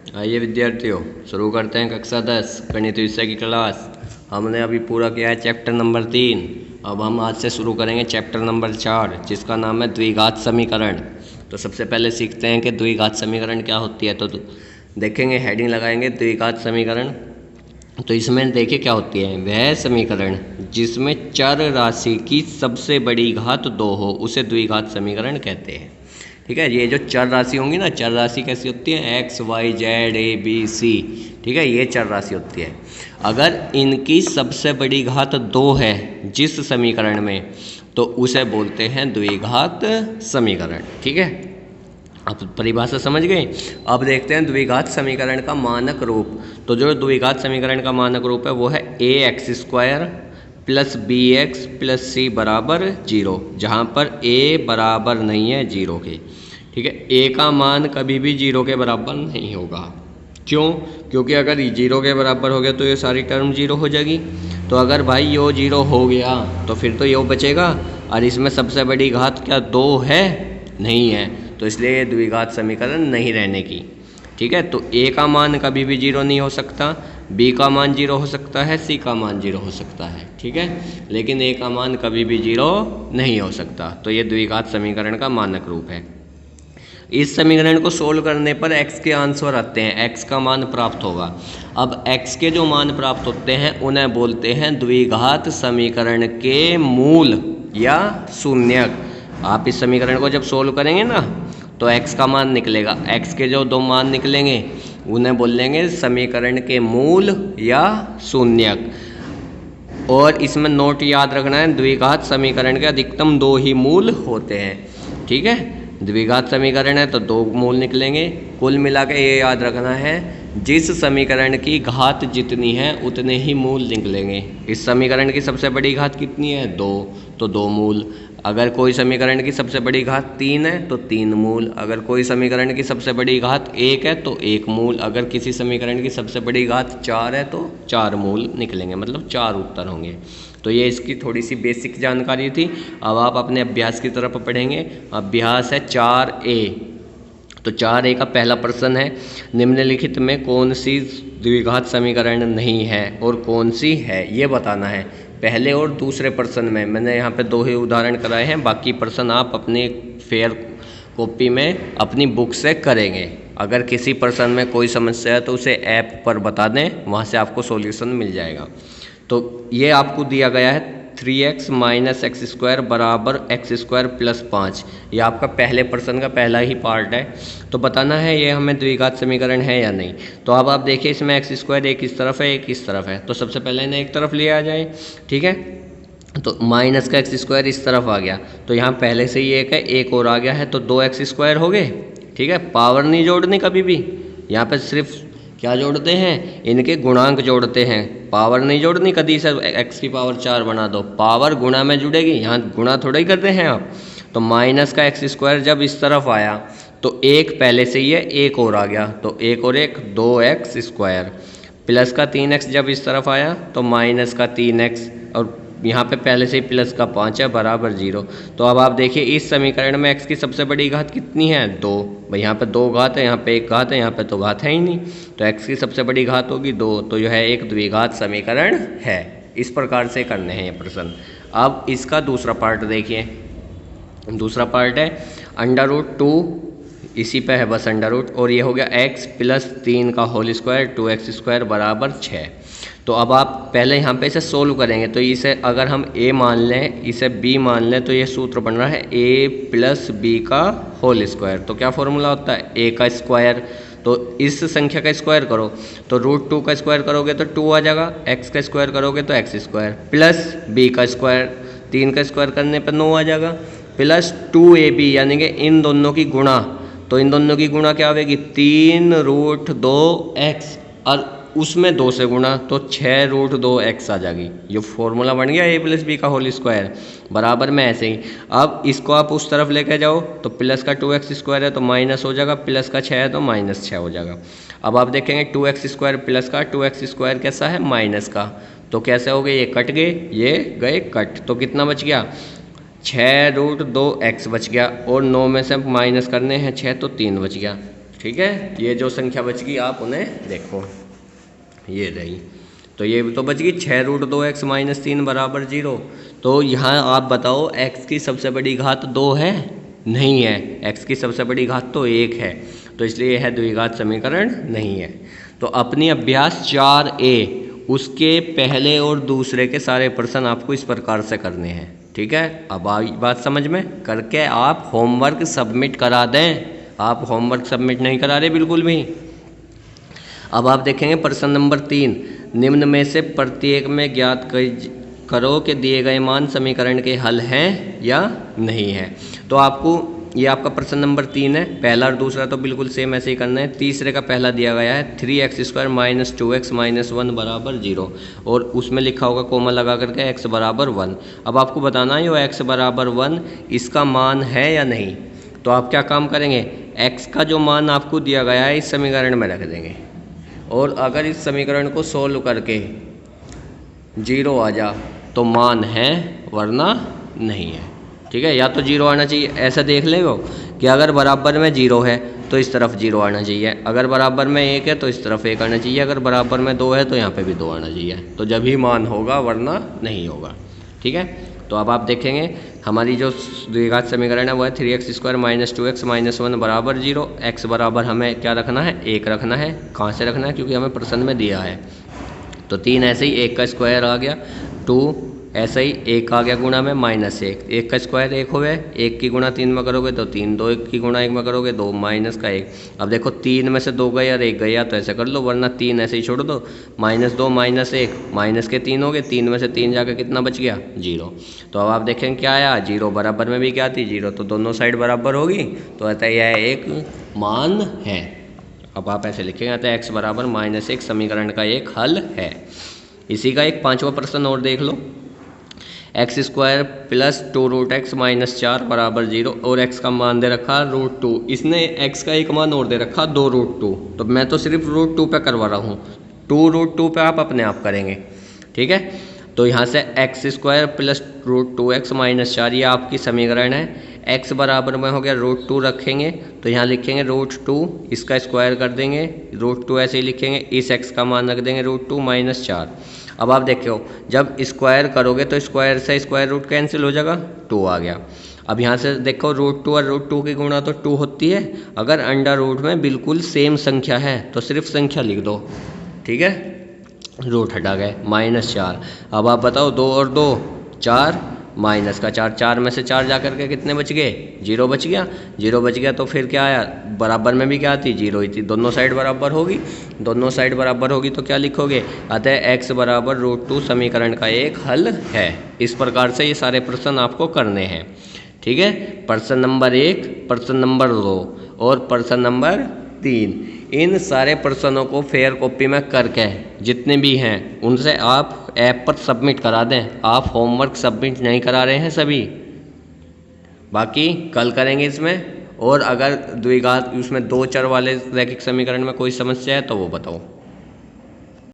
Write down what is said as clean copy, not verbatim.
आइए विद्यार्थियों, शुरू करते हैं कक्षा 10 गणित विषय की क्लास। हमने अभी पूरा किया है चैप्टर नंबर 3। अब हम आज से शुरू करेंगे चैप्टर नंबर 4, जिसका नाम है द्विघात समीकरण। तो सबसे पहले सीखते हैं कि द्विघात समीकरण क्या होती है। तो देखेंगे, हेडिंग लगाएंगे द्विघात समीकरण। तो इसमें देखिए क्या होती है, वह समीकरण जिसमें चर राशि की सबसे बड़ी घात 2 हो उसे द्विघात समीकरण कहते हैं। ठीक है, ये जो चर राशि होंगी ना, चर राशि कैसी होती है, X Y Z A B C. ठीक है, ये चर राशि होती है। अगर इनकी सबसे बड़ी घात 2 है जिस समीकरण में, तो उसे बोलते हैं द्विघात समीकरण। ठीक है, अब परिभाषा समझ गए। अब देखते हैं द्विघात समीकरण का मानक रूप। तो जो द्विघात समीकरण का मानक रूप है वो है A X square plus B X plus C बराबर 0, जहाँ पर ए बराबर नहीं है 0 के। ठीक है, ए का मान कभी भी 0 के बराबर नहीं होगा। क्यों? क्योंकि अगर 0 के बराबर हो गया तो ये सारी टर्म 0 हो जाएगी। तो अगर भाई यो 0 हो गया तो फिर तो यो बचेगा, और इसमें सबसे बड़ी घात क्या 2 है? नहीं है, तो इसलिए ये द्विघात समीकरण नहीं रहने की। ठीक है, तो ए का मान कभी भी 0 नहीं हो सकता, बी का मान 0 हो सकता है, सी का मान 0 हो सकता है। ठीक है, लेकिन ए का मान कभी भी 0 नहीं हो सकता। तो ये द्विघात समीकरण का मानक रूप है। इस समीकरण को सोल्व करने पर x के आंसर आते हैं, x का मान प्राप्त होगा। अब x के जो मान प्राप्त होते हैं उन्हें बोलते हैं द्विघात समीकरण के मूल या शून्यक। आप इस समीकरण को जब सोल्व करेंगे ना तो x का मान निकलेगा, x के जो 2 मान निकलेंगे उन्हें बोलेंगे समीकरण के मूल या शून्यक। और इसमें नोट याद रखना है, द्विघात समीकरण के अधिकतम 2 ही मूल होते हैं। ठीक है, द्विघात समीकरण है तो 2 मूल निकलेंगे। कुल मिला के ये याद रखना है, जिस समीकरण की घात जितनी है उतने ही मूल निकलेंगे। इस समीकरण की सबसे बड़ी घात कितनी है 2, तो 2 मूल। अगर कोई समीकरण की सबसे बड़ी घात 3 है तो 3 मूल। अगर कोई समीकरण की सबसे बड़ी घात 1 है तो 1 मूल। अगर किसी समीकरण की सबसे बड़ी घात 4 है तो 4 मूल निकलेंगे, मतलब 4 उत्तर होंगे। तो ये इसकी थोड़ी सी बेसिक जानकारी थी। अब आप अपने अभ्यास की तरफ पढ़ेंगे। अभ्यास है 4A। तो 4A का पहला प्रश्न है, निम्नलिखित में कौन सी द्विघात समीकरण नहीं है और कौन सी है, ये बताना है। पहले और दूसरे प्रश्न में मैंने यहाँ पे 2 ही उदाहरण कराए हैं, बाकी प्रश्न आप अपने फेयर कॉपी में अपनी बुक से करेंगे। अगर किसी प्रश्न में कोई समस्या है तो उसे ऐप पर बता दें, वहाँ से आपको सॉल्यूशन मिल जाएगा। तो ये आपको दिया गया है 3x माइनस एक्स स्क्वायर बराबर एक्स स्क्वायर प्लस 5। ये आपका पहले प्रश्न का पहला ही पार्ट है। तो बताना है ये हमें द्विघात समीकरण है या नहीं। तो अब आप देखिए, इसमें एक्स स्क्वायर एक इस तरफ है एक इस तरफ है, तो सबसे पहले इन्हें एक तरफ लिया जाए। ठीक है, तो माइनस का एक्स स्क्वायर इस तरफ आ गया, तो यहाँ पहले से ही एक है, एक और आ गया है, तो 2x स्क्वायर हो गए। ठीक है, पावर नहीं जोड़नी कभी भी, यहाँ पे सिर्फ क्या जोड़ते हैं, इनके गुणांक जोड़ते हैं। पावर नहीं जोड़नी, कभी से x की पावर 4 बना दो, पावर गुणा में जुड़ेगी, यहाँ गुणा थोड़ा ही करते हैं आप। तो माइनस का एक्स स्क्वायर जब इस तरफ आया तो एक पहले से ही है, एक और आ गया, तो एक और एक 2x स्क्वायर। प्लस का 3x जब इस तरफ आया तो माइनस का 3x, और यहाँ पे पहले से ही प्लस का 5 है बराबर 0। तो अब आप देखिए, इस समीकरण में x की सबसे बड़ी घात कितनी है 2। भाई यहाँ पे 2 घात है, यहाँ पे 1 घात है, यहाँ पे तो घात है ही नहीं, तो x की सबसे बड़ी घात होगी 2। तो यह है एक द्विघात समीकरण है। इस प्रकार से करने हैं ये प्रश्न। अब इसका दूसरा पार्ट देखिए। दूसरा पार्ट है √2, इसी पे है बस √, और ये हो गया x प्लस 3 का होल स्क्वायर 2x स्क्वायर बराबर 6। तो अब आप पहले यहाँ पे इसे सोल्व करेंगे, तो इसे अगर हम a मान लें, इसे b मान लें, तो ये सूत्र बन रहा है a प्लस b का होल स्क्वायर। तो क्या फॉर्मूला होता है, a का स्क्वायर। तो इस संख्या का स्क्वायर करो तो √2 का स्क्वायर करोगे तो 2 आ जाएगा, x का स्क्वायर करोगे तो x स्क्वायर, प्लस b का स्क्वायर, 3 का स्क्वायर करने पर 9 आ जाएगा, प्लस 2ab, यानी कि इन दोनों की गुणा। तो इन दोनों की गुणा क्या होगी, 3√2x, और उसमें 2 से गुणा तो 6√2x आ जाएगी। ये फॉर्मूला बन गया a प्लस बी का होल स्क्वायर बराबर में ऐसे ही। अब इसको आप उस तरफ लेके जाओ तो प्लस का 2x स्क्वायर है तो माइनस हो जाएगा, प्लस का 6 है तो माइनस 6 हो जाएगा। अब आप देखेंगे 2x स्क्वायर प्लस का 2x स्क्वायर कैसा है, माइनस का, तो कैसे हो गए, ये कट गए, ये गए कट, तो कितना बच गया, 6√2x बच गया, और 9 में से माइनस करने हैं 6 तो 3 बच गया। ठीक है, ये जो संख्या बच गई आप उन्हें देखो, ये रही। तो ये तो बच गई 6√2x - 3 बराबर 0। तो यहाँ आप बताओ x की सबसे बड़ी घात 2 है? नहीं है, x की सबसे बड़ी घात तो 1 है, तो इसलिए यह द्विघात समीकरण नहीं है। तो अपनी अभ्यास 4a उसके पहले और दूसरे के सारे प्रश्न आपको इस प्रकार से करने हैं। ठीक है, अब आई बात समझ में, करके आप होमवर्क सबमिट करा दें। आप होमवर्क सबमिट नहीं करा रहे बिल्कुल भी। अब आप देखेंगे प्रश्न नंबर 3, निम्न में से प्रत्येक में ज्ञात करो कि दिए गए मान समीकरण के हल हैं या नहीं है। तो आपको ये आपका प्रश्न नंबर 3 है, पहला और दूसरा तो बिल्कुल सेम ऐसे ही करना है। तीसरे का पहला दिया गया है 3x² - 2x - 1 बराबर 0, और उसमें लिखा होगा कोमा लगा करके x बराबर 1। अब आपको बताना है ये x बराबर 1 इसका मान है या नहीं। तो आप क्या काम करेंगे, x का जो मान आपको दिया गया है इस समीकरण में रख देंगे, और अगर इस समीकरण को सोल्व करके 0 आ जा तो मान है वरना नहीं है। ठीक है, या तो 0 आना चाहिए, ऐसा देख ले वो कि अगर बराबर में 0 है तो इस तरफ 0 आना चाहिए, अगर बराबर में 1 है तो इस तरफ 1 आना चाहिए, अगर बराबर में 2 है तो यहाँ पे भी 2 आना चाहिए, तो जब ही मान होगा वरना नहीं होगा। ठीक है, तो अब आप देखेंगे हमारी जो द्विघात समीकरण है वो है 3x² - 2x - 1 बराबर 0। x बराबर हमें क्या रखना है, 1 रखना है। कहाँ से रखना है, क्योंकि हमें प्रश्न में दिया है। तो 3 ऐसे ही 1 का स्क्वायर आ गया, 2 ऐसा ही 1 आ गया गुणा में -1, 1 का स्क्वायर 1 हो गया, 1 की गुणा 3 में करोगे तो 3, 2 की गुणा 1 में करोगे 2 माइनस का 1। अब देखो 3 में से 2 गया और 1 गया तो ऐसे कर लो, वरना 3 ऐसे ही छोड़ दो, -2 - 1 माइनस के 3 हो गए, 3 में से 3 जाकर कितना बच गया, 0। तो अब आप देखें क्या आया, 0 बराबर में भी क्या थी 0, तो दोनों साइड बराबर होगी, तो अतः यह एक मान है। अब आप ऐसे लिखेंगे अतः x बराबर -1 समीकरण का एक हल है। इसी का एक 5वां प्रश्न और देख लो, x² + 2√x - 4 बराबर 0, और x का मान दे रखा √2। इसने x का एक मान और दे रखा 2√2, तो मैं तो सिर्फ √2 पे करवा रहा हूँ, 2√2 पे आप अपने आप करेंगे। ठीक है, तो यहाँ से x² + √2x - 4 ये आपकी समीकरण है। x बराबर में हो गया √2 रखेंगे, तो यहाँ लिखेंगे √2, इसका स्क्वायर कर देंगे, √2 ऐसे ही लिखेंगे, इस x का मान रख देंगे √2 - 4। अब आप देखो जब स्क्वायर करोगे तो स्क्वायर से स्क्वायर रूट कैंसिल हो जाएगा, 2 आ गया। अब यहाँ से देखो √2 और √2 की गुणा तो 2 होती है, अगर अंडर रूट में बिल्कुल सेम संख्या है तो सिर्फ संख्या लिख दो। ठीक है, रूट हटा गए, -4। अब आप बताओ 2 और 2 4, माइनस का 4, 4 में से 4 जा करके कितने बच गए, 0 बच गया। 0 बच गया तो फिर क्या आया, बराबर में भी क्या थी, 0 ही थी, दोनों साइड बराबर होगी, दोनों साइड बराबर होगी तो क्या लिखोगे, अतः x बराबर √2 समीकरण का एक हल है। इस प्रकार से ये सारे प्रश्न आपको करने हैं। ठीक है, प्रश्न नंबर 1, प्रश्न नंबर 2 और प्रश्न नंबर 3, इन सारे प्रश्नों को फेयर कॉपी में करके जितने भी हैं उनसे आप ऐप पर सबमिट करा दें। आप होमवर्क सबमिट नहीं करा रहे हैं सभी, बाकी कल करेंगे इसमें। और अगर द्विघात उसमें 2 चर वाले रैखिक समीकरण में कोई समस्या है तो वो बताओ।